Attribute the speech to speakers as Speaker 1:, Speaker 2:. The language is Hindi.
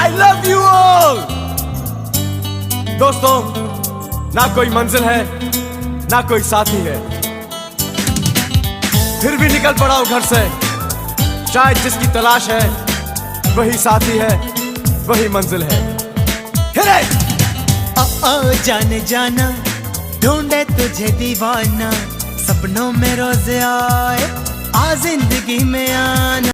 Speaker 1: I love you all. दोस्तों, ना कोई मंजिल है ना कोई साथी है, फिर भी निकल पड़ा हूं घर से। शायद जिसकी तलाश है वही साथी है, वही मंजिल है। हिरे!
Speaker 2: ओ जाने जाना, ढूंढे तुझे दीवाना, सपनों में रोज आए, आ जिंदगी में आना।